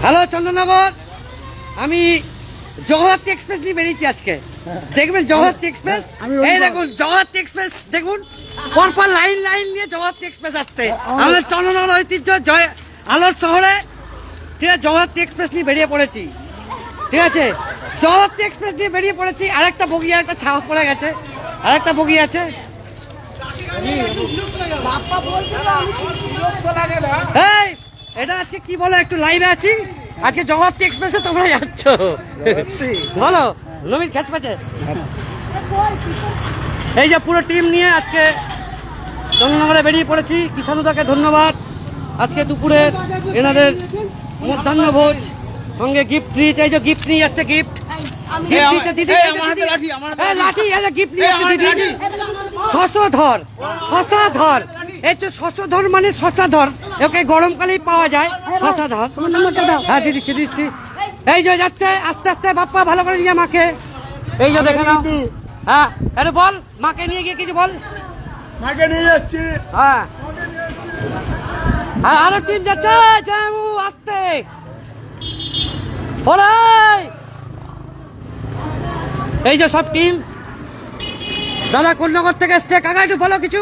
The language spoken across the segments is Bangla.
হ্যালো চন্দননগর, আমি জগদ্ধাত্রী এক্সপ্রেস নিয়ে বেরিয়েছি আজকে। দেখবেন জগদ্ধাত্রী এক্সপ্রেস, এই দেখুন জগদ্ধাত্রী এক্সপ্রেস, দেখুন পরপর লাইন লাইন নিয়ে জগদ্ধাত্রী এক্সপ্রেস আসছে। আমাদের চন্দননগর ঐতিহ্য জয় আলোর শহরে, ঠিক আছে, জগদ্ধাত্রী এক্সপ্রেস নিয়ে বেরিয়ে পড়েছি। ঠিক আছে, জগদ্ধাত্রী এক্সপ্রেস নিয়ে বেরিয়ে পড়েছি। আরেকটা বগি, আরেকটা ছাপ পড়ে গেছে, আরেকটা বগি আছে। এই এটা আছে কি বলো, একটু লাইভে আছি আজকে জগদ্ধাত্রী এক্সপ্রেসে, তোমরা যাচ্ছ বলো নবীন খেচ পাচ্ছে। এই যে পুরো টিম নিয়ে আজকে চন্দননগরে বেরিয়ে পড়েছি। কিষানুদাকে ধন্যবাদ, আজকে দুপুরে এনাদের মধ্যাহ্ন ভোজ, সঙ্গে গিফট দিয়েছে। এই যে গিফট নিয়ে যাচ্ছে, গিফট দিদি, লাঠি গিফট নিয়ে যাচ্ছে দিদি। শশধর, শশাধর, এই তো শশধর মানে শশাধর, ওকে গরমকালেই পাওয়া যায় শশাধর। হ্যাঁ দিচ্ছি দিচ্ছি। এই যে যাচ্ছে আস্তে আস্তে, বাপ্পা ভালো করে নিয়ে মাকে, এই যে দেখে নাও। হ্যাঁ আরে বল, মাকে নিয়ে গিয়ে কিছু বল। মাকে নিয়ে যাচ্ছি। হ্যাঁ আরো টিম যাচ্ছে, আসতে এই যে সব টিম। দাদা কোন্নগর থেকে এসছে, কাকা একটু বলো কিছু।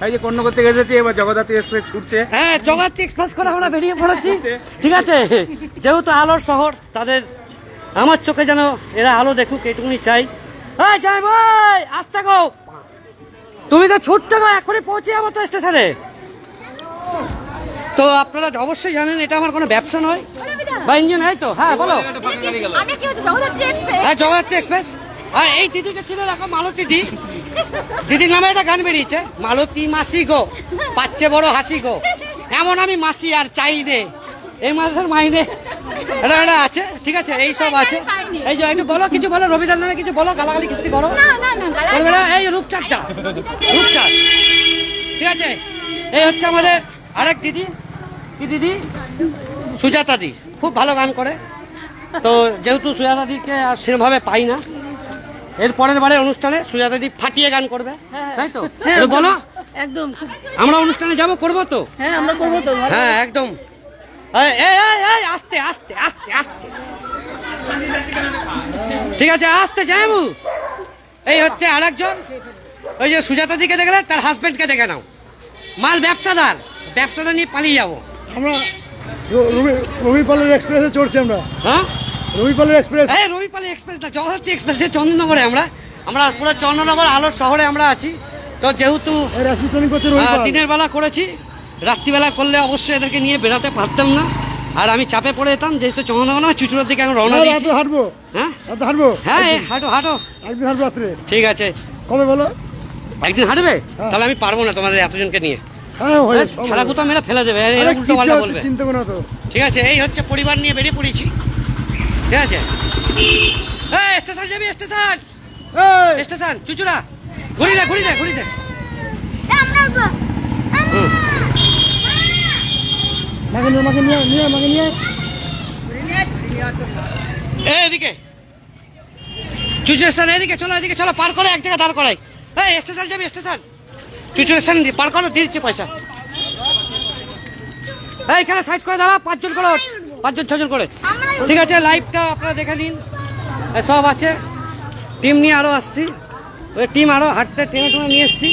এই যে কোন্নগর থেকে এসেছি, এবার জগদ্ধাত্রী এক্সপ্রেস ছুটছে। হ্যাঁ জগদ্ধাত্রী এক্সপ্রেস করে আমরা বেরিয়ে পড়েছি। ঠিক আছে, যেহেতু আলোর শহর, তাদের আমার চোখে যেন এরা আলো দেখুক, এইটুকুনি চাই। এই যাই ভাই, আসতে গো, তুমি তো ছুটতে গো, এখনই পৌঁছে যাবো তো স্টেশনে। তো আপনারা অবশ্যই জানেন এটা আমার কোনো ব্যবসা নয় বা ইঞ্জিন। এই তো হ্যাঁ বলো। হ্যাঁ জগদ্ধাত্রী এক্সপ্রেস। আর এই দিদিকে ছিল রাখো, মালতী দি, দিদির নামে একটা গান বেরিয়েছে, মালতী মাসি গো পাচ্ছে বড় হাসি গো, এমন আমি মাসি আর চাই রে, এই মাসের মাইনে এটা এটা আছে। ঠিক আছে, এই সব আছে। এই যে একটু বলো, কিছু বলো, রবিদার নামে কিছু বলো, গালাগালি কিস্তি করো। এই রূপচাঁদটা, রূপচাঁদ। ঠিক আছে, এই হচ্ছে আমাদের আরেক দিদি, কি দিদি, সুজাতা দি, খুব ভালো গান করে। তো যেহেতু সুজাতা দিকে আর সেভাবে পাই না, এর পরের বারের অনুষ্ঠানে সুজাতা দি ফাটিয়ে গান করবে, তাই তো বলো। একদম আমরা অনুষ্ঠানে যাবো, করবো তো। হ্যাঁ আমরা করবো তো। হ্যাঁ একদম। আস্তে আস্তে আস্তে আস্তে, ঠিক আছে আস্তে যাবো। এই হচ্ছে আর একজন, ওই যে সুজাতা দিকে দেখলে তার হাজবেন্ডকে দেখে নাও, মাল ব্যবসাদার, ব্যবসাটা নিয়ে পালিয়ে যাবো আমরা। রবিপালের এক্সপ্রেসে চড়ছি আমরা। হ্যাঁ রবিপালের এক্সপ্রেস, এই রবিপালি এক্সপ্রেস না, জগদ্ধাত্রী এক্সপ্রেসে চন্দননগরে। আমরা পুরো চন্দননগর আলোর শহরে আমরা আছি। তো যেহেতু দিনের বেলা করেছি, রাত্রিবেলা করলে অবশ্যই এদেরকে নিয়ে বেড়াতে পারতাম না, আর আমি চাপে পড়ে যেতাম। যেহেতু চন্দননগর না, চুচুড়ার দিকে আমি রওনা দিয়েছি। হাঁটবো, হ্যাঁ হাঁটবো, হ্যাঁ হাঁটো হাঁটো, একদিন হাঁটবো রাত্রে। ঠিক আছে, কবে বলো? একদিন হাঁটবে? তাহলে আমি পারবো না তোমাদের এতজনকে নিয়ে, খেলা কোথাও মেরা ফেলে দেবে, উল্টো পাল্টা বলবে। চিন্তা করো না তো। ঠিক আছে, এই হচ্ছে পরিবার নিয়ে বেরিয়ে পড়েছি। ঠিক আছে, স্টেশন যাবি, স্টেশন স্টেশন চুচুড়া, ঘুরি দে ঘুরি দে ঘুরি দে। এদিকে চুচুড়া স্টেশন, এদিকে চলো, এদিকে চলো, পার করে এক জায়গায় দাঁড় করাই। এই স্টেশন যাবি, স্টেশন চুচুড়া স্টেশন পার করো, দিয়ে দিচ্ছে পয়সা। এইখানে সাইড করে দাঁড়া, 5 জন করে, 5 জন 6 জন করে। ঠিক আছে, লাইভটা আপনারা দেখে নিন, সব আছে। টিম নিয়ে আরো আসছি, ওই টিম আরো হাঁটতে টেনে টেনে নিয়ে এসছি।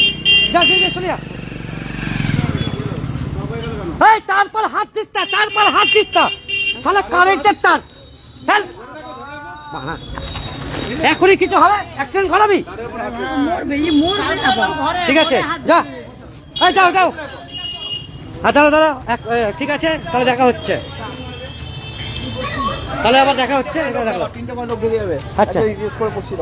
যা চলে যা। এই তারপর হাত দিস্তা, তারপর হাত দিস্তা, শালা কারেন্টের তার ফেল। এখনই কিছু হবে, অ্যাক্সিডেন্ট ঘটাবি। ঠিক আছে যা, এই যাও যাও। দাঁড়া দাঁড়া, ঠিক আছে তাহলে দেখা হচ্ছে, তাহলে আবার দেখা হচ্ছে। তিনটে লোক ঢুকে যাবে। আচ্ছা করে পড়ছি।